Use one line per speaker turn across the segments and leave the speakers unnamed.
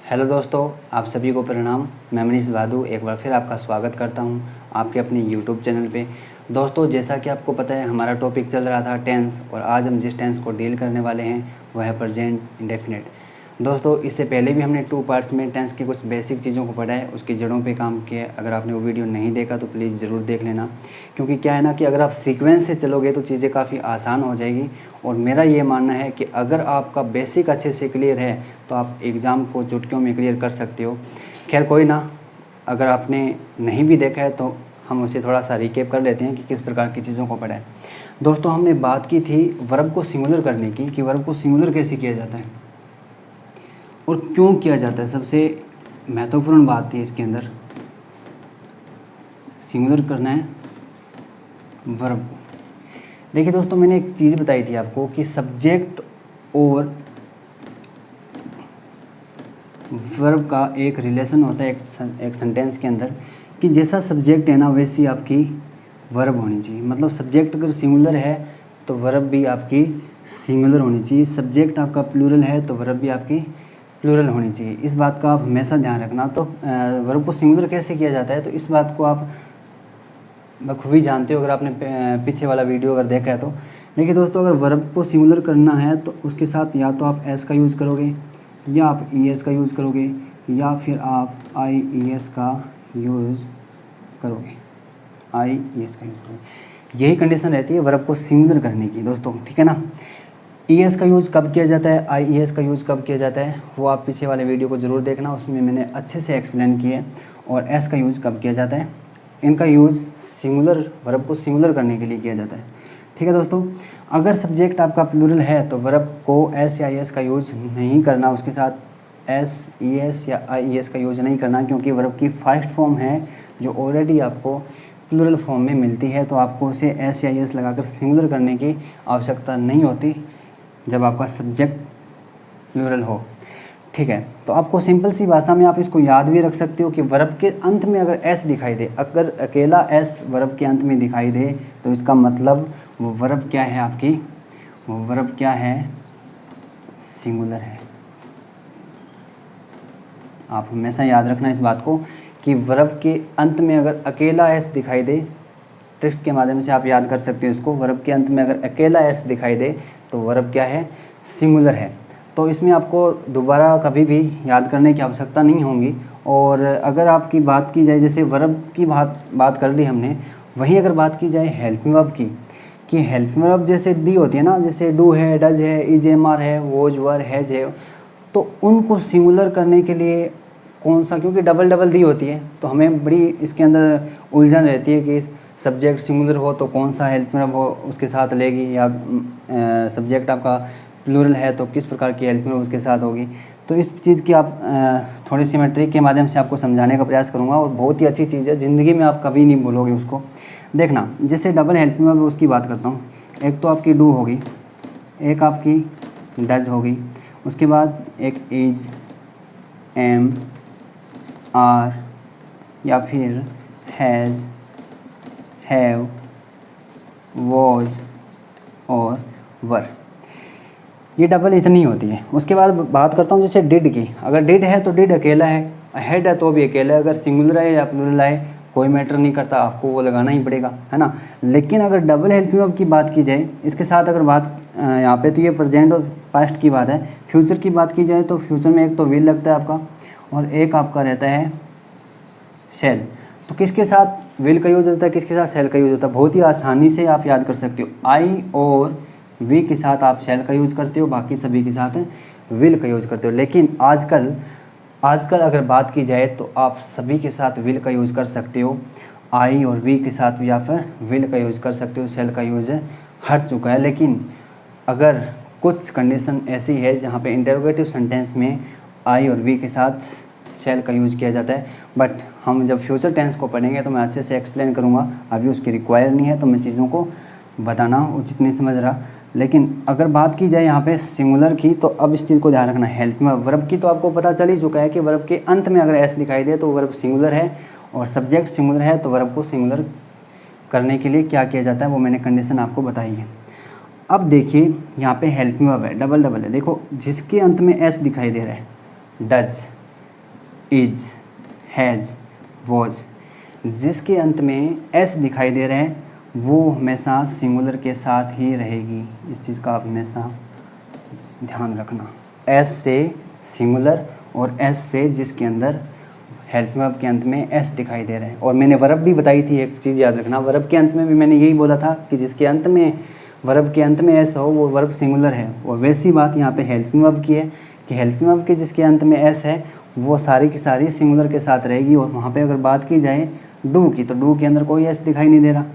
Hello दोस्तों, आप सभी को प्रणाम। मैं मनीष बादू एक बार फिर आपका स्वागत करता हूं आपके अपने यूट्यूब चैनल पे। दोस्तों, जैसा कि आपको पता है हमारा टॉपिक चल रहा था टेंस, और आज हम जिस टेंस को डील करने वाले हैं वह है प्रेजेंट इंडेफिनिट। दोस्तों, इससे पहले भी हमने 2 पार्ट्स में टेंस की कुछ बेसिक चीज़ों को पढ़ा है, उसकी जड़ों पे काम किया है। अगर आपने वो वीडियो नहीं देखा तो प्लीज़ ज़रूर देख लेना, क्योंकि क्या है ना कि अगर आप सीक्वेंस से चलोगे तो चीज़ें काफ़ी आसान हो जाएगी। और मेरा ये मानना है कि अगर आपका बेसिक अच्छे से क्लियर है तो आप एग्ज़ाम को चुटकियों में क्लियर कर सकते हो। खैर कोई ना, अगर आपने नहीं भी देखा है तो हम उसे थोड़ा सा रिकेप कर लेते हैं कि किस प्रकार की चीज़ों को पढ़ा है। दोस्तों, हमने बात की थी वर्ब को सिंगुलर करने की, कि वर्ब को सिंगुलर कैसे किया जाता है और क्यों किया जाता है। सबसे महत्वपूर्ण बात थी इसके अंदर, सिंगुलर करना है वर्ब को। देखिए दोस्तों, मैंने एक चीज़ बताई थी आपको कि सब्जेक्ट और वर्ब का एक रिलेशन होता है एक सेंटेंस के अंदर, कि जैसा सब्जेक्ट है ना वैसी आपकी वर्ब होनी चाहिए। मतलब सब्जेक्ट अगर सिंगुलर है तो वर्ब भी आपकी सिंगुलर होनी चाहिए। सब्जेक्ट आपका प्लूरल है तो वर्ब भी आपकी प्लूरल होनी चाहिए। इस बात का आप हमेशा ध्यान रखना। तो वर्ब को सिंगुलर कैसे किया जाता है, तो इस बात को आप बखूबी जानते हो अगर आपने पीछे वाला वीडियो अगर देखा है तो। देखिए दोस्तों, अगर वर्ब को सिंगुलर करना है तो उसके साथ या तो आप एस का यूज़ करोगे, या आप ई एस का यूज़ करोगे, या फिर आप आई ई एस का यूज़ करोगे। आई ई एस का यूज़ करोगे, यही कंडीशन रहती है वर्ब को सिंगुलर करने की दोस्तों, ठीक है ना। ई एस का यूज़ कब किया जाता है, आई ई एस का यूज़ कब किया जाता है, वो आप पीछे वाले वीडियो को ज़रूर देखना, उसमें मैंने अच्छे से एक्सप्लेन किया है। और एस का यूज़ कब किया जाता है, इनका यूज़ सिंगुलर वर्ब को सिंगुलर करने के लिए किया जाता है, ठीक है दोस्तों। अगर सब्जेक्ट आपका प्लूरल है तो वर्ब को एस या आई एस का यूज़ नहीं करना, उसके साथ एस ई एस या आई ई एस का यूज़ नहीं करना, क्योंकि वर्ब की फर्स्ट फॉर्म है जो ऑलरेडी आपको प्लूरल फॉर्म में मिलती है, तो आपको उसे एस या आई एस लगाकर सिंगुलर करने की आवश्यकता नहीं होती जब आपका सब्जेक्ट प्लूरल हो, ठीक है। तो आपको सिंपल सी भाषा में आप इसको याद भी रख सकते हो कि वर्ब के अंत में अगर एस दिखाई दे, अगर अकेला एस वर्ब के अंत में दिखाई दे तो इसका मतलब वो वर्ब क्या है आपकी, वो वर्ब क्या है, सिंगुलर है। आप हमेशा याद रखना इस बात को कि वर्ब के अंत में अगर अकेला एस दिखाई दे, ट्रिक्स के माध्यम से आप याद कर सकते हो इसको। वर्ब के अंत में अगर अकेला एस दिखाई दे तो वर्ब क्या है, सिंगुलर है। तो इसमें आपको दोबारा कभी भी याद करने की आवश्यकता नहीं होगी। और अगर आपकी बात की जाए, जैसे वर्ब की बात कर ली हमने, वहीं अगर बात की जाए हेल्पिंग वर्ब की, कि हेल्पिंग वर्ब जैसे दी होती है ना, जैसे डू है, डज है, इज एम आर है, वोज वर हैज है, तो उनको सिंगुलर करने के लिए कौन सा, क्योंकि डबल डबल दी होती है तो हमें बड़ी इसके अंदर उलझन रहती है कि सब्जेक्ट सिंगुलर हो तो कौन सा हेल्पिंग वर्ब हो उसके साथ लेगी, या सब्जेक्ट आपका प्लूरल है तो किस प्रकार की हेल्पिंग वर्ब उसके साथ होगी। तो इस चीज़ की आप थोड़ी सी मैं ट्रिक के माध्यम से आपको समझाने का प्रयास करूँगा, और बहुत ही अच्छी चीज़ है, ज़िंदगी में आप कभी नहीं भूलोगे उसको। देखना, जैसे डबल हेल्पिंग वर्ब उसकी बात करता हूँ। एक तो आपकी डू होगी, एक आपकी डज होगी, उसके बाद एक इज, एम, आर, या फिर हैज़, हैव, वॉज और वर, ये डबल इतनी होती है। उसके बाद बात करता हूँ जैसे डिड की। अगर डिड है तो डिड अकेला है, हेड है तो भी अकेला है, अगर सिंगुलर है या प्लूरल है कोई मैटर नहीं करता, आपको वो लगाना ही पड़ेगा, है ना। लेकिन अगर डबल हेल्पिंग वर्ब की बात की जाए, इसके साथ अगर बात यहाँ पे, तो ये प्रेजेंट और पास्ट की बात है। फ्यूचर की बात की जाए तो फ्यूचर में एक तो विल लगता है आपका, और एक आपका रहता है शैल। तो किसके साथ विल का यूज़ होता है, किसके साथ शैल का यूज़ होता है, बहुत ही आसानी से आप याद कर सकते हो। आई और वी के साथ आप शैल का यूज़ करते हो, बाकी सभी के साथ विल का यूज़ करते हो। लेकिन आजकल अगर बात की जाए तो आप सभी के साथ विल का यूज़ कर सकते हो, आई और वी के साथ भी आप विल का यूज़ कर सकते हो, शैल का यूज़ हट चुका है। लेकिन अगर कुछ कंडीशन ऐसी है जहाँ पे इंटरोगेटिव सेंटेंस में आई और वी के साथ शैल का यूज़ किया जाता है, बट हम जब फ्यूचर टेंस को पढ़ेंगे तो मैं अच्छे से एक्सप्लेन करूँगा, अभी उसकी रिक्वायर नहीं है तो मैं चीज़ों को बताना उचित नहीं समझ रहा। लेकिन अगर बात की जाए यहाँ पे सिंगुलर की, तो अब इस चीज़ को ध्यान रखना। हेल्पिंग वर्ब की तो आपको पता चल ही चुका है कि वर्ब के अंत में अगर एस दिखाई दे तो वर्ब सिंगुलर है, और सब्जेक्ट सिंगुलर है तो वर्ब को सिंगुलर करने के लिए क्या किया जाता है वो मैंने कंडीशन आपको बताई है। अब देखिए यहाँ पे हेल्पिंग वर्ब है, डबल डबल है। देखो जिसके अंत में एस दिखाई दे रहा है, डज, इज, हैज़, वॉज, जिसके अंत में एस दिखाई दे रहा है वो हमेशा सिंगुलर के साथ ही रहेगी। इस चीज़ का आप हमेशा ध्यान रखना। एस से सिंगुलर और एस से जिसके अंदर हेल्पिंग वर्ब के अंत में एस दिखाई दे रहा है। और मैंने वर्ब भी बताई थी, एक चीज़ याद रखना, वर्ब के अंत में भी मैंने यही बोला था कि जिसके अंत में वर्ब के अंत में एस हो वो वर्ब सिंगुलर है। और वैसी बात यहाँ पे हेल्पिंग वर्ब की है कि हेल्पिंग वर्ब के जिसके अंत में एस है वो सारी की सारी सिंगुलर के साथ रहेगी। और वहाँ पे अगर बात की जाए डू की, तो डू के अंदर कोई एस दिखाई नहीं दे रहा,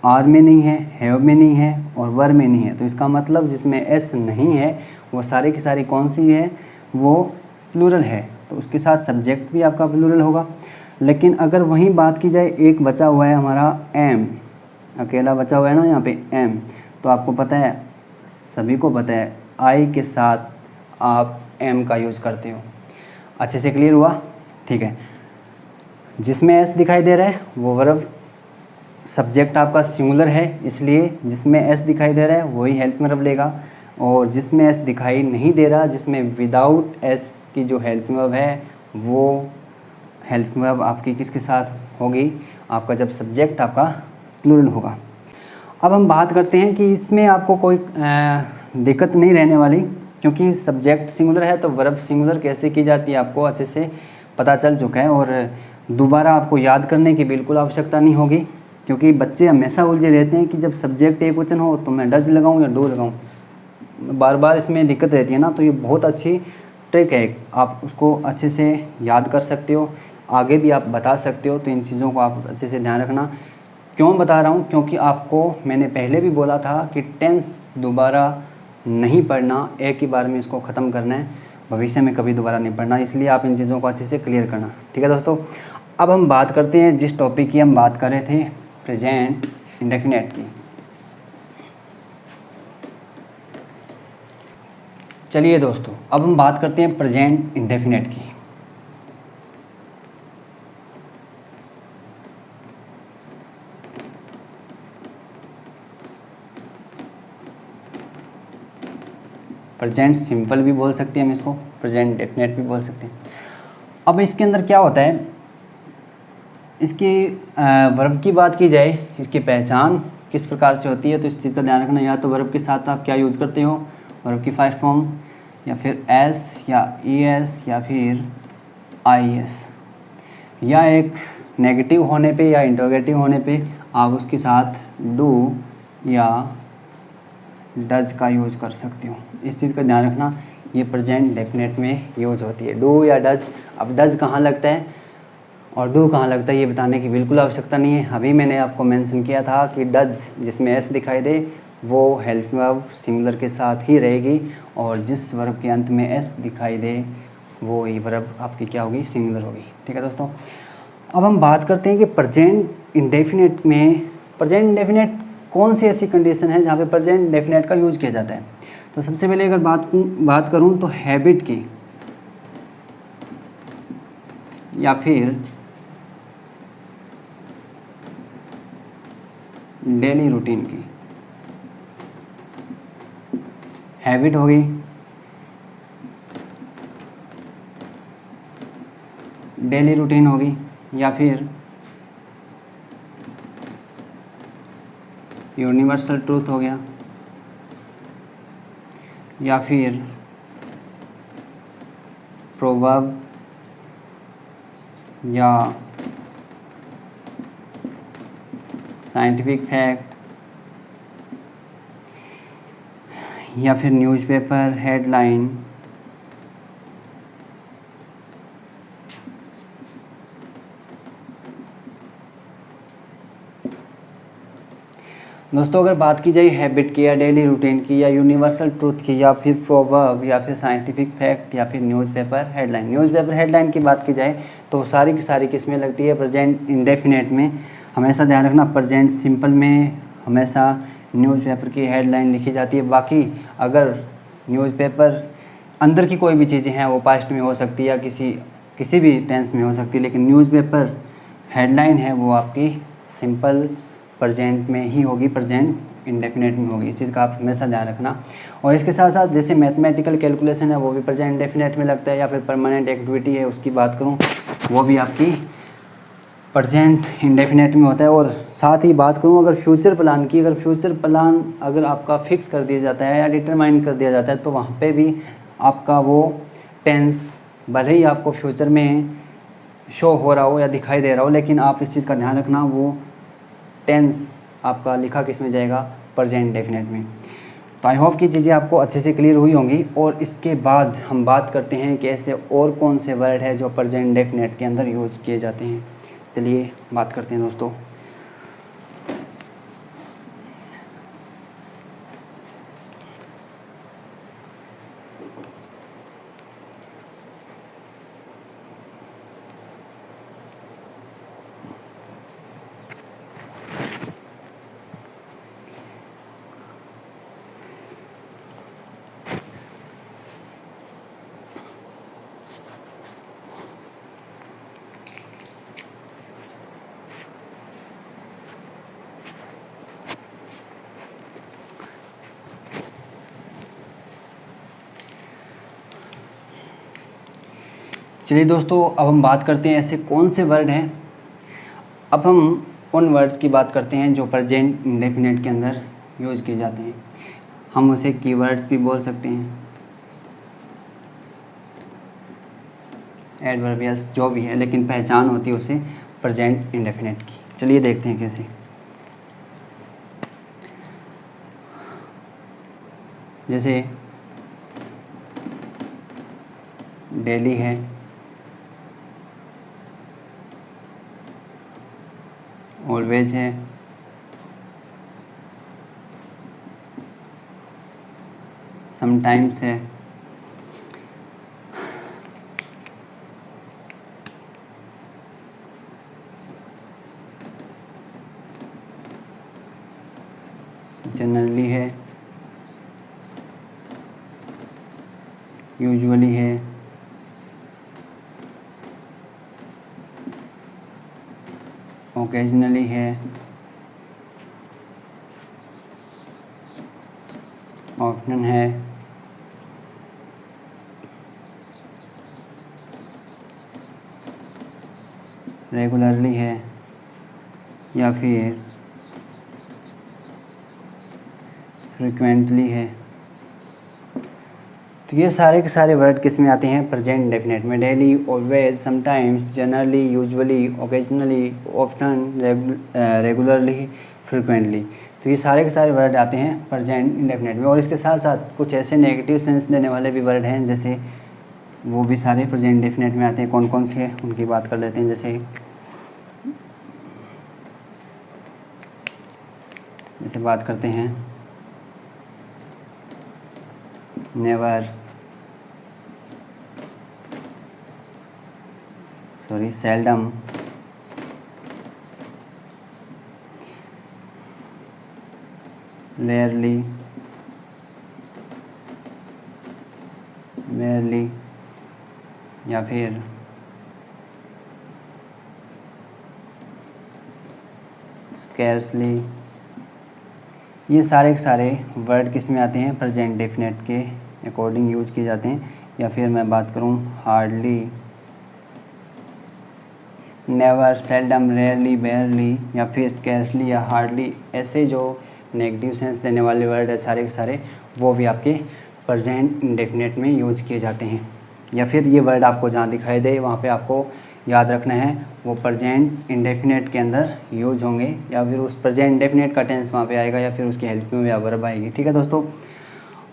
आर में नहीं है, हैव में नहीं है और वर में नहीं है। तो इसका मतलब जिसमें एस नहीं है वो सारी की सारी कौन सी है, वो प्लूरल है, तो उसके साथ सब्जेक्ट भी आपका प्लूरल होगा। लेकिन अगर वहीं बात की जाए एक बचा हुआ है हमारा एम, अकेला बचा हुआ है ना यहाँ पे एम, तो आपको पता है, सभी को पता है, आई के साथ आप एम का यूज़ करते हो। अच्छे से क्लियर हुआ? ठीक है। जिसमें एस दिखाई दे रहा है वो वर्ब सब्जेक्ट आपका सिंगुलर है, इसलिए जिसमें एस दिखाई दे रहा है वही हेल्पिंग वर्ब लेगा। और जिसमें एस दिखाई नहीं दे रहा, जिसमें विदाउट एस की जो हेल्पिंग वर्ब है वो हेल्पिंग वर्ब आपकी किसके साथ होगी, आपका जब सब्जेक्ट आपका प्लूरल होगा। अब हम बात करते हैं कि इसमें आपको कोई दिक्कत नहीं रहने वाली, क्योंकि सब्जेक्ट सिंगुलर है तो वर्ब सिंगुलर कैसे की जाती है आपको अच्छे से पता चल चुका है। और दोबारा आपको याद करने की बिल्कुल आवश्यकता नहीं होगी, क्योंकि बच्चे हमेशा उलझे रहते हैं कि जब सब्जेक्ट एक वचन हो तो मैं डज लगाऊं या डू लगाऊं, बार बार इसमें दिक्कत रहती है ना। तो ये बहुत अच्छी ट्रिक है, आप उसको अच्छे से याद कर सकते हो, आगे भी आप बता सकते हो। तो इन चीज़ों को आप अच्छे से ध्यान रखना। क्यों बता रहा हूँ, क्योंकि आपको मैंने पहले भी बोला था कि टेंस दोबारा नहीं पढ़ना, एक ही बार में इसको ख़त्म करना है, भविष्य में कभी दोबारा नहीं पढ़ना, इसलिए आप इन चीज़ों को अच्छे से क्लियर करना। ठीक है दोस्तों, अब हम बात करते हैं जिस टॉपिक की हम बात कर रहे थे, प्रेजेंट इंडेफिनेट की। चलिए दोस्तों, अब हम बात करते हैं प्रेजेंट इंडेफिनेट की। प्रेजेंट सिंपल भी बोल सकते हैं हम इसको, प्रेजेंट डेफिनेट भी बोल सकते हैं। अब इसके अंदर क्या होता है, इसकी वर्ब की बात की जाए, इसकी पहचान किस प्रकार से होती है, तो इस चीज़ का ध्यान रखना। या तो वर्ब के साथ आप क्या यूज़ करते हो, वर्ब की फर्स्ट फॉर्म, या फिर एस या ई एस या फिर आई एस, या एक नेगेटिव होने पे या इंटरोगेटिव होने पे आप उसके साथ डू या डज का यूज़ कर सकते हो। इस चीज़ का ध्यान रखना, ये प्रेजेंट डेफिनेट में यूज होती है, डू या डज। अब डज कहाँ लगता है और डू कहाँ लगता है ये बताने की बिल्कुल आवश्यकता नहीं है। अभी मैंने आपको मेंशन किया था कि डज जिसमें एस दिखाई दे वो हेल्पिंग वर्ब सिंगुलर के साथ ही रहेगी, और जिस वर्ब के अंत में एस दिखाई दे वो ये वर्ब आपकी क्या होगी, सिंगुलर होगी। ठीक है दोस्तों, अब हम बात करते हैं कि प्रेजेंट इंडेफिनेट में, प्रेजेंट इंडेफिनेट कौन सी ऐसी कंडीशन है जहाँ पे प्रेजेंट इंडेफिनेट का यूज़ किया जाता है। तो सबसे पहले अगर बात करूँ तो हैबिट की, या फिर डेली रूटीन की। हैबिट होगी, डेली रूटीन होगी, या फिर यूनिवर्सल ट्रूथ हो गया, या फिर प्रोवर्ब, या साइंटिफिक फैक्ट, या फिर न्यूज़पेपर हेडलाइन, दोस्तों अगर बात की जाए हैबिट की या डेली रूटीन की या यूनिवर्सल ट्रूथ की या फिर प्रोवर्ब या फिर साइंटिफिक फैक्ट या फिर न्यूज़पेपर हेडलाइन, न्यूज़पेपर हेडलाइन की बात की जाए तो सारी की सारी किस्में लगती है प्रेजेंट इंडेफिनेट में। हमेशा ध्यान रखना, प्रेजेंट सिंपल में हमेशा न्यूज़पेपर की हेडलाइन लिखी जाती है। बाकी अगर न्यूज़पेपर अंदर की कोई भी चीज़ें हैं वो पास्ट में हो सकती है या किसी भी टेंस में हो सकती है, लेकिन न्यूज़पेपर हेडलाइन है वो आपकी सिंपल प्रेजेंट में ही होगी, प्रेजेंट इंडेफिनेट में होगी। इस चीज़ का आप हमेशा ध्यान रखना। और इसके साथ साथ जैसे मैथमेटिकल कैलकुलेशन है वो भी प्रेजेंट इंडेफिनेट में लगता है, या फिर परमानेंट एक्टिविटी है उसकी बात करूँ वो भी आपकी प्रेजेंट इंडेफिनेट में होता है। और साथ ही बात करूँ अगर फ्यूचर प्लान की, अगर फ्यूचर प्लान अगर आपका फिक्स कर दिया जाता है या डिटरमाइन कर दिया जाता है तो वहाँ पे भी आपका वो टेंस भले ही आपको फ्यूचर में शो हो रहा हो या दिखाई दे रहा हो, लेकिन आप इस चीज़ का ध्यान रखना वो टेंस आपका लिखा किस में जाएगा, प्रेजेंट इंडेफिनेट में। तो आई होप कि चीज़ें आपको अच्छे से क्लियर हुई होंगी। और इसके बाद हम बात करते हैं कि ऐसे और कौन से वर्ड है जो प्रेजेंट इंडेफिनेट के अंदर यूज किए जाते हैं। चलिए बात करते हैं दोस्तों। चलिए दोस्तों, अब हम बात करते हैं ऐसे कौन से वर्ड हैं। अब हम उन वर्ड्स की बात करते हैं जो प्रेजेंट इंडेफिनेट के अंदर यूज किए जाते हैं। हम उसे कीवर्ड्स भी बोल सकते हैं, एडवर्बियल्स जो भी है, लेकिन पहचान होती है उसे प्रेजेंट इंडेफिनेट की। चलिए देखते हैं कैसे। जैसे डेली है, ऑलवेज है, समटाइम्स है, जनरली है, यूजुअली है, ओकेजनली है, ऑफ्टन है, रेगुलरली है, या फिर फ्रिक्वेंटली है। तो ये सारे के सारे वर्ड किस में आते हैं, प्रेजेंट इंडेफिनेट में। Daily, always, sometimes, generally, usually, occasionally, often, regularly, frequently. तो ये सारे के सारे वर्ड आते हैं प्रेजेंट इंडेफिनेट में। और इसके साथ साथ कुछ ऐसे नेगेटिव सेंस देने वाले भी वर्ड हैं, जैसे वो भी सारे प्रेजेंट इंडेफिनेट में आते हैं। कौन कौन से हैं उनकी बात कर लेते हैं। जैसे बात करते हैं नेवर, सेल्डम, रेयरली, या फिर स्कैर्सली। ये सारे के सारे वर्ड किस में आते हैं, प्रेजेंट इंडेफिनेट के अकॉर्डिंग यूज किए जाते हैं। या फिर मैं बात करूँ हार्डली, नेवर, सेल्डम, रेयरली, बेयरली, या फिर स्कैर्सली या हार्डली, ऐसे जो नेगेटिव सेंस देने वाले वर्ड है सारे के सारे, वो भी आपके प्रेजेंट इंडेफिनेट में यूज किए जाते हैं। या फिर ये वर्ड आपको जहाँ दिखाई दे वहाँ पे आपको याद रखना है वो प्रेजेंट इंडेफिनेट के अंदर यूज होंगे, या फिर उस प्रेजेंट इंडेफिनेट का टेंस वहाँ पे आएगा, या फिर उसकी हेल्प में या वर्ब आएगी। ठीक है दोस्तों,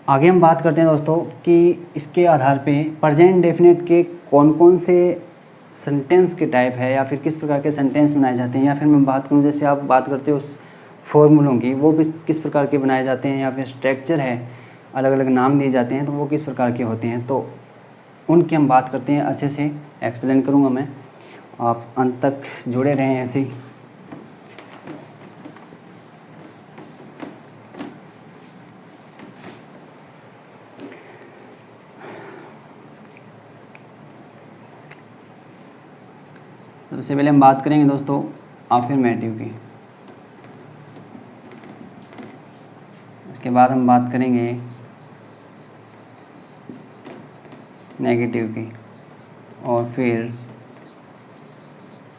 आगे हम बात करते हैं दोस्तों कि इसके आधार पे प्रेजेंट इंडेफिनेट के कौन कौन से सेंटेंस के टाइप है, या फिर किस प्रकार के सेंटेंस बनाए जाते हैं। या फिर मैं बात करूँ जैसे आप बात करते हो उस फॉर्मूलों की, वो भी किस प्रकार के बनाए जाते हैं, या फिर स्ट्रक्चर है, अलग अलग नाम दिए जाते हैं तो वो किस प्रकार के होते हैं, तो उनकी हम बात करते हैं। अच्छे से एक्सप्लेन करूँगा मैं, आप अंत तक जुड़े रहें ऐसे ही। सबसे पहले हम बात करेंगे दोस्तों अफर्मेटिव की। उसके बाद हम बात करेंगे नेगेटिव की, और फिर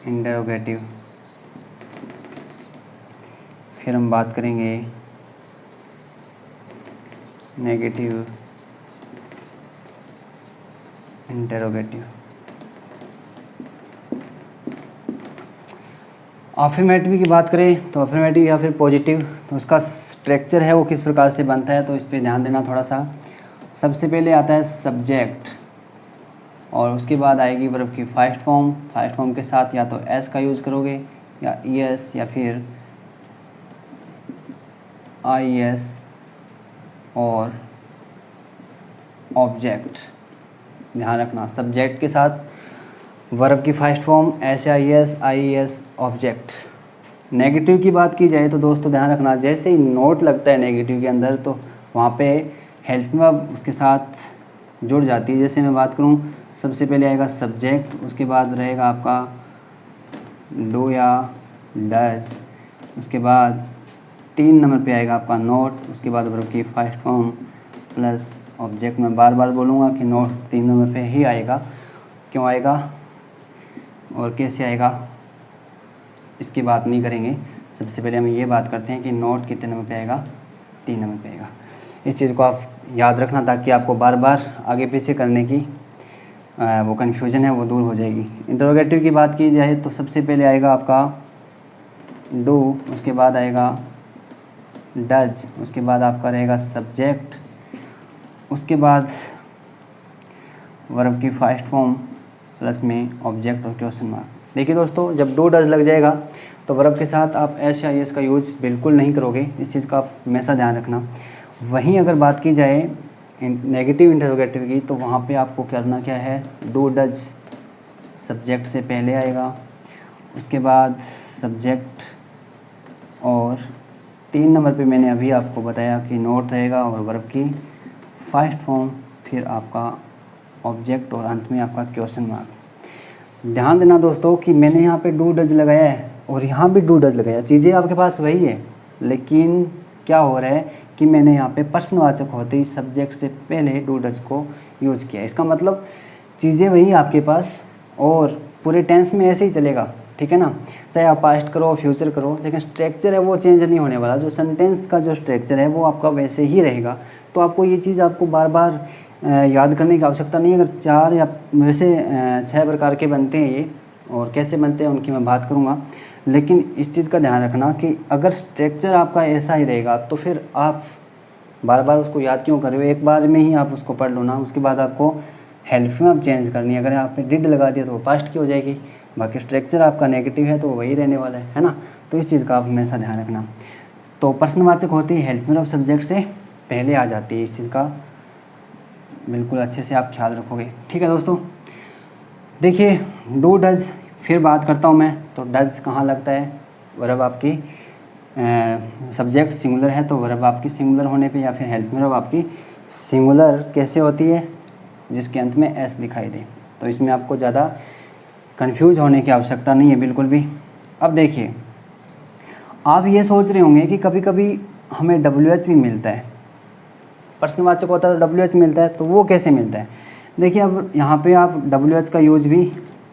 इंटरोगेटिव, फिर हम बात करेंगे नेगेटिव, इंटरोगेटिव। अफर्मेटिव की बात करें तो अफर्मेटिव या फिर पॉजिटिव, तो उसका स्ट्रक्चर है वो किस प्रकार से बनता है, तो इस पर ध्यान देना थोड़ा सा। सबसे पहले आता है सब्जेक्ट, और उसके बाद आएगी वर्ब की फर्स्ट फॉर्म। फर्स्ट फॉर्म के साथ या तो एस का यूज़ करोगे या ईएस या फिर आईएस, और ऑब्जेक्ट। ध्यान रखना, सब्जेक्ट के साथ वर्ब की first form S I S, I S, object. Negative की बात की जाए तो दोस्तों ध्यान रखना, जैसे ही नोट लगता है नेगेटिव के अंदर तो वहाँ पे हेल्पिंग वर्ब उसके साथ जुड़ जाती है। जैसे मैं बात करूँ, सबसे पहले आएगा सब्जेक्ट, उसके बाद रहेगा आपका डू या डज, उसके बाद 3 नंबर पे आएगा आपका नोट, उसके बाद वर्ब की फर्स्ट फॉर्म प्लस ऑब्जेक्ट। मैं बार बार बोलूँगा कि नोट 3 नंबर पे ही आएगा, क्यों आएगा और कैसे आएगा इसकी बात नहीं करेंगे। सबसे पहले हम ये बात करते हैं कि नोट कितने नंबर पे आएगा, 3 नंबर पे आएगा। इस चीज़ को आप याद रखना ताकि आपको बार बार आगे पीछे करने की वो कन्फ्यूज़न है वो दूर हो जाएगी। इंटरोगेटिव की बात की जाए तो सबसे पहले आएगा आपका डू, उसके बाद आएगा डज, उसके बाद आपका रहेगा सब्जेक्ट, उसके बाद वर्ब की फर्स्ट फॉर्म प्लस में ऑब्जेक्ट और क्वेश्चन मार्क। देखिए दोस्तों, जब डू डज लग जाएगा तो वर्ब के साथ आप एस या एस का यूज़ बिल्कुल नहीं करोगे, इस चीज़ का आप हमेशा ध्यान रखना। वहीं अगर बात की जाए नेगेटिव इंटरोगेटिव की, तो वहाँ पे आपको करना क्या है, डू डज सब्जेक्ट से पहले आएगा, उसके बाद सब्जेक्ट, और 3 नंबर पे मैंने अभी आपको बताया कि नोट रहेगा और वर्ब की फर्स्ट फॉर्म, फिर आपका ऑब्जेक्ट और अंत में आपका क्वेश्चन मार्क। ध्यान देना दोस्तों कि मैंने यहाँ पे डू डज लगाया है और यहाँ भी डू डज लगाया, चीज़ें आपके पास वही है, लेकिन क्या हो रहा है कि मैंने यहाँ पे प्रश्नवाचक होते ही सब्जेक्ट से पहले डू डज को यूज़ किया। इसका मतलब चीज़ें वही आपके पास और पूरे टेंस में ऐसे ही चलेगा, ठीक है ना, चाहे आप पास्ट करो फ्यूचर करो, लेकिन स्ट्रक्चर है वो चेंज नहीं होने वाला। जो सेंटेंस का जो स्ट्रक्चर है वो आपका वैसे ही रहेगा। तो आपको ये चीज़ आपको बार बार याद करने की आवश्यकता नहीं है। अगर 4 या वैसे 6 प्रकार के बनते हैं ये, और कैसे बनते हैं उनकी मैं बात करूँगा, लेकिन इस चीज़ का ध्यान रखना कि अगर स्ट्रक्चर आपका ऐसा ही रहेगा तो फिर आप बार बार उसको याद क्यों कर रहे हो, एक बार में ही आप उसको पढ़ लो ना। उसके बाद आपको हेल्प में आप चेंज करनी है। अगर आपने डिड लगा दिया तो वो पास्ट की हो जाएगी, बाकी स्ट्रक्चर आपका नेगेटिव है तो वही रहने वाला है ना। तो इस चीज़ का आप हमेशा ध्यान रखना। तो प्रश्नवाचक होती है हेल्प में सब्जेक्ट से पहले आ जाती है, इस चीज़ का बिल्कुल अच्छे से आप ख्याल रखोगे, ठीक है दोस्तों। देखिए डू डज, फिर बात करता हूँ मैं, तो डज कहाँ लगता है, वर्ब आपकी सब्जेक्ट सिंगुलर है तो वर्ब आपकी सिंगुलर होने पे, या फिर हेल्प में वर्ब आपकी सिंगुलर कैसे होती है, जिसके अंत में एस दिखाई दे। तो इसमें आपको ज़्यादा कंफ्यूज होने की आवश्यकता नहीं है बिल्कुल भी। अब देखिए, आप ये सोच रहे होंगे कि कभी कभी हमें WH भी मिलता है, प्रश्नवाचक होता है तो WH मिलता है, तो वो कैसे मिलता है। देखिए अब यहाँ पे आप WH का यूज़ भी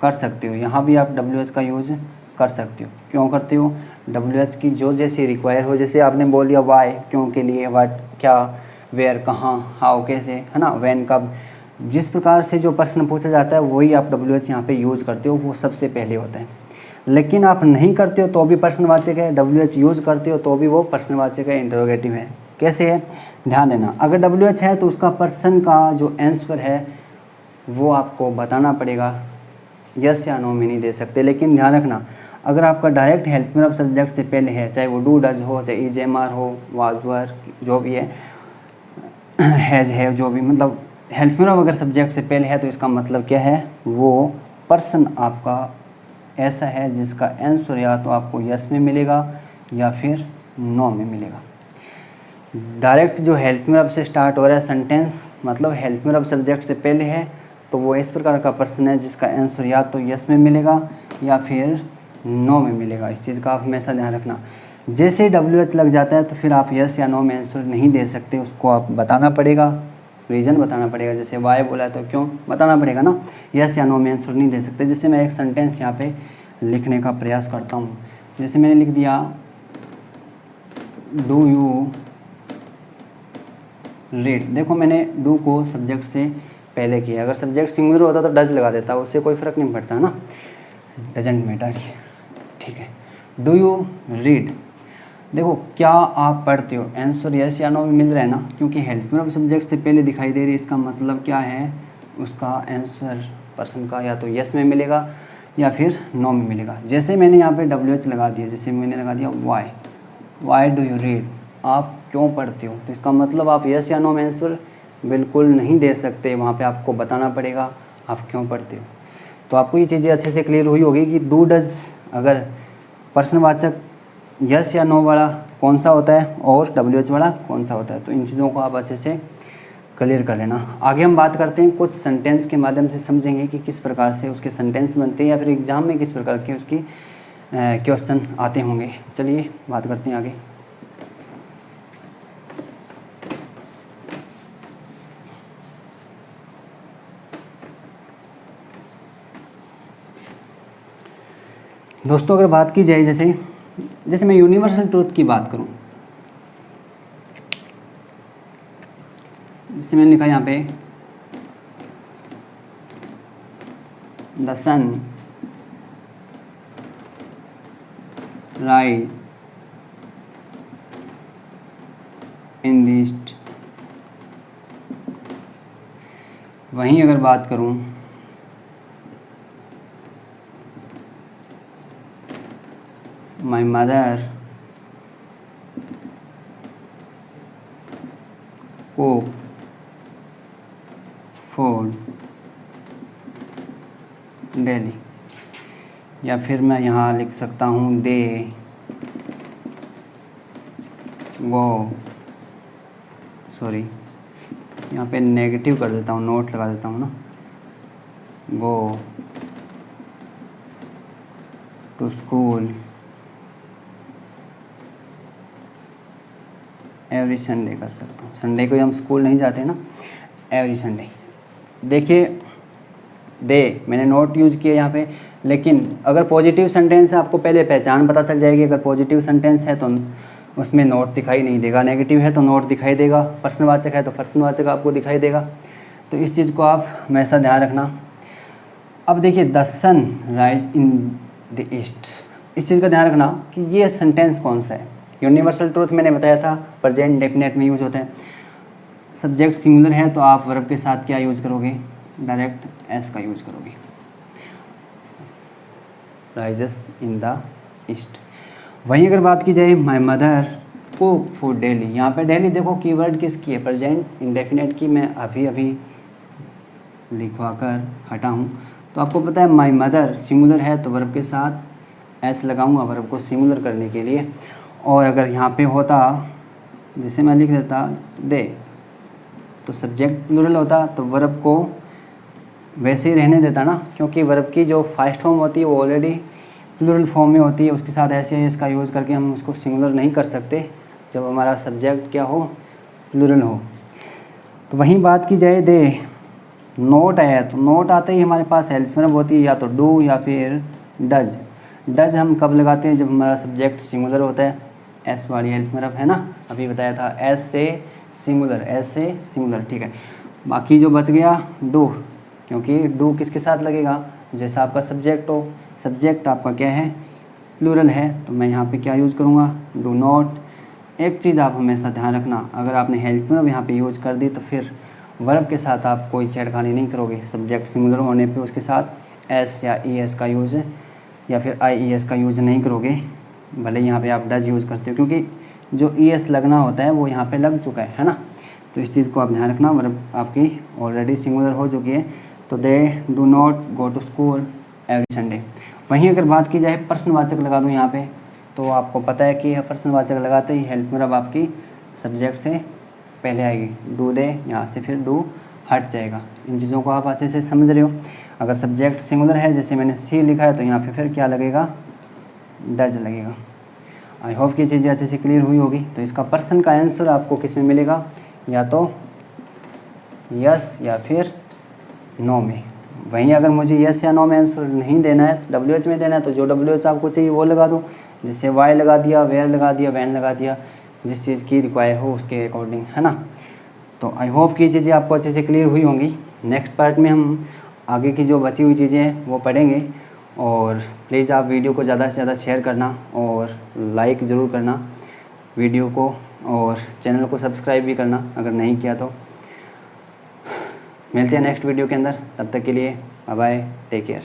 कर सकते हो, यहाँ भी आप WH का यूज़ कर सकते हो। क्यों करते हो, WH की जो जैसे रिक्वायर हो, जैसे आपने बोल दिया वाई क्यों के लिए, व्हाट क्या, वेयर कहाँ, हाउ कैसे, है ना, व्हेन कब, जिस प्रकार से जो प्रश्न पूछा जाता है वही आप WH यहाँ पे यूज़ करते हो, वो सबसे पहले होता है। लेकिन आप नहीं करते हो तो भी प्रश्नवाचक है, WH यूज़ करते हो तो भी वो प्रश्नवाचक है, इंटरोगेटिव है। कैसे है, ध्यान देना। अगर WH है तो उसका पर्सन का जो आंसर है वो आपको बताना पड़ेगा, यस या नो में नहीं दे सकते। लेकिन ध्यान रखना, अगर आपका डायरेक्ट हेल्प में सब्जेक्ट से पहले है, चाहे वो डू डज हो, चाहे इज एम आर हो, वाज वर जो भी है, हैज़ है, जो भी, मतलब हेल्प में अगर सब्जेक्ट से पहले है तो इसका मतलब क्या है, वो पर्सन आपका ऐसा है जिसका आंसर या तो आपको यस में मिलेगा या फिर नो में मिलेगा। डायरेक्ट जो हेल्प में से स्टार्ट हो रहा है सेंटेंस, मतलब हेल्प में सब्जेक्ट से पहले है, तो वो इस प्रकार का पर्सन है जिसका आंसर या तो यस में मिलेगा या फिर नो में मिलेगा। इस चीज़ का आप हमेशा ध्यान रखना। जैसे डब्ल्यू एच लग जाता है तो फिर आप यस या नो में आंसर नहीं दे सकते, उसको आप बताना पड़ेगा, रीज़न बताना पड़ेगा। जैसे वाई बोला है तो क्यों बताना पड़ेगा ना, यस या नो में आंसर नहीं दे सकते। जैसे मैं एक सेंटेंस यहाँ पे लिखने का प्रयास करता हूँ, जैसे मैंने लिख दिया डू यू रीड। देखो मैंने डू को सब्जेक्ट से पहले किया, अगर सब्जेक्ट सिंगुलर होता तो डज लगा देता, उससे कोई फ़र्क नहीं पड़ता ना, डजेंट मैटर। ठीक है, डू यू रीड, देखो क्या आप पढ़ते हो, आंसर यस या नो में मिल रहा है ना, क्योंकि हेल्प वर्ब सब्जेक्ट से पहले दिखाई दे रही है, इसका मतलब क्या है, उसका आंसर पर्सन का या तो यस में मिलेगा या फिर नो में मिलेगा। जैसे मैंने यहाँ पे डब्ल्यू एच लगा दिया, जैसे मैंने लगा दिया वाई डू यू रीड, आप क्यों पढ़ते हो, तो इसका मतलब आप यस या नो में आंसर बिल्कुल नहीं दे सकते, वहाँ पे आपको बताना पड़ेगा आप क्यों पढ़ते हो। तो आपको ये चीज़ें अच्छे से क्लियर हुई होगी कि डू डज अगर प्रश्नवाचक यस या नो वाला कौन सा होता है और डब्ल्यू एच वाला कौन सा होता है, तो इन चीज़ों को आप अच्छे से क्लियर कर लेना। आगे हम बात करते हैं, कुछ सेंटेंस के माध्यम से समझेंगे कि किस प्रकार से उसके सेंटेंस बनते हैं या फिर एग्ज़ाम में किस प्रकार के उसकी क्वेश्चन आते होंगे। चलिए बात करते हैं आगे। दोस्तों अगर बात की जाए, जैसे मैं यूनिवर्सल ट्रूथ की बात करूं, जैसे मैंने लिखा यहाँ पे the sun rise in the east. वहीं अगर बात करूं my mother cook food daily, या फिर मैं यहाँ लिख सकता हूँ दे वो, सॉरी यहाँ पे नेगेटिव कर देता हूँ, नोट लगा देता हूँ ना, go to school every Sunday कर सकता हूँ, संडे को हम स्कूल नहीं जाते ना, एवरी संडे। देखिए दे मैंने नोट यूज़ किया यहाँ पे, लेकिन अगर पॉजिटिव सेंटेंस है आपको पहले पहचान पता चल जाएगी। अगर पॉजिटिव सेंटेंस है तो उसमें नोट दिखाई नहीं देगा, नेगेटिव है तो नोट दिखाई देगा, प्रश्नवाचक है तो प्रश्नवाचक आपको दिखाई देगा। तो इस चीज़ को आप हमेशा ध्यान रखना। अब देखिए the sun rise in the east, इस चीज़ का ध्यान रखना कि ये सेंटेंस कौन सा है। यूनिवर्सल ट्रूथ मैंने बताया था प्रेजेंट डेफिनेट में यूज होता है। सब्जेक्ट सिंगुलर है तो आप वर्ब के साथ क्या यूज़ करोगे, डायरेक्ट एस का यूज़ करोगे, राइजेस इन द ईस्ट। वहीं अगर बात की जाए माई मदर कुक फूड डेली, यहाँ पे डेली देखो कीवर्ड किसकी है, प्रेजेंट इंडेफिनेट की, मैं अभी अभी लिखवा कर हटा हूँ। तो आपको पता है माई मदर सिंगुलर है तो वर्ब के साथ एस लगाऊंगा वर्ब को सिंगुलर करने के लिए। और अगर यहाँ पे होता, जिसे मैं लिख देता दे, तो सब्जेक्ट प्लूरल होता तो वर्ब को वैसे ही रहने देता ना, क्योंकि वर्ब की जो फर्स्ट फॉर्म होती है वो ऑलरेडी प्लूरल फॉर्म में होती है, उसके साथ ऐसे ही इसका यूज़ करके हम उसको सिंगुलर नहीं कर सकते जब हमारा सब्जेक्ट क्या हो, प्लूरल हो। तो वहीं बात की जाए दे नोट आया, तो नोट आते ही हमारे पास हेल्प वर्ब होती है या तो डू या फिर डज। डज हम कब लगाते हैं, जब हमारा सब्जेक्ट सिंगुलर होता है, एस वाली हेल्प वर्ब है ना, अभी बताया था एस से सिंगुलर, ठीक है। बाकी जो बच गया डू, क्योंकि डू किसके साथ लगेगा, जैसा आपका सब्जेक्ट हो, सब्जेक्ट आपका क्या है, प्लूरल है, तो मैं यहाँ पे क्या यूज़ करूँगा, डू नॉट। एक चीज़ आप हमेशा ध्यान रखना, अगर आपने हेल्प वर्ब यहाँ पे यूज़ कर दी तो फिर वर्ब के साथ आप कोई छेड़खानी नहीं करोगे, सब्जेक्ट सिंगुलर होने पे उसके साथ एस या ई एस का यूज़ या फिर आई ई एस का यूज़ नहीं करोगे, भले यहाँ पे आप डज यूज़ करते हो, क्योंकि जो ई एस लगना होता है वो यहाँ पे लग चुका है ना। तो इस चीज़ को आप ध्यान रखना, वर्ब आपकी ऑलरेडी सिंगुलर हो चुकी है, तो they do not go to school every Sunday. वहीं अगर बात की जाए प्रश्नवाचक लगा दूँ यहाँ पे, तो आपको पता है कि प्रश्नवाचक लगाते ही हेल्प वर्ब आपकी सब्जेक्ट से पहले आएगी, डू दे, यहाँ से फिर डू हट जाएगा। इन चीज़ों को आप अच्छे से समझ रहे हो। अगर सब्जेक्ट सिंगुलर है, जैसे मैंने सी लिखा है, तो यहाँ पे फिर क्या लगेगा, डज लगेगा। आई होप कि चीज़ें अच्छे से क्लियर हुई होगी। तो इसका पर्सन का आंसर आपको किस में मिलेगा, या तो यस या फिर नो में। वहीं अगर मुझे यस या नो में आंसर नहीं देना है, WH में देना है, तो जो WH आपको चाहिए वो लगा दो, जिससे वाई लगा दिया, वेयर लगा दिया, वैन लगा दिया, जिस चीज़ की रिक्वायर हो उसके अकॉर्डिंग, है ना। तो आई होप कि चीज़ें आपको अच्छे से क्लियर हुई होंगी। नेक्स्ट पार्ट में हम आगे की जो बची हुई चीज़ें हैं वो पढ़ेंगे। और प्लीज़ आप वीडियो को ज़्यादा से ज़्यादा शेयर करना और लाइक ज़रूर करना वीडियो को, और चैनल को सब्सक्राइब भी करना अगर नहीं किया तो। मिलते हैं नेक्स्ट वीडियो के अंदर, तब तक के लिए बाय बाय, टेक केयर।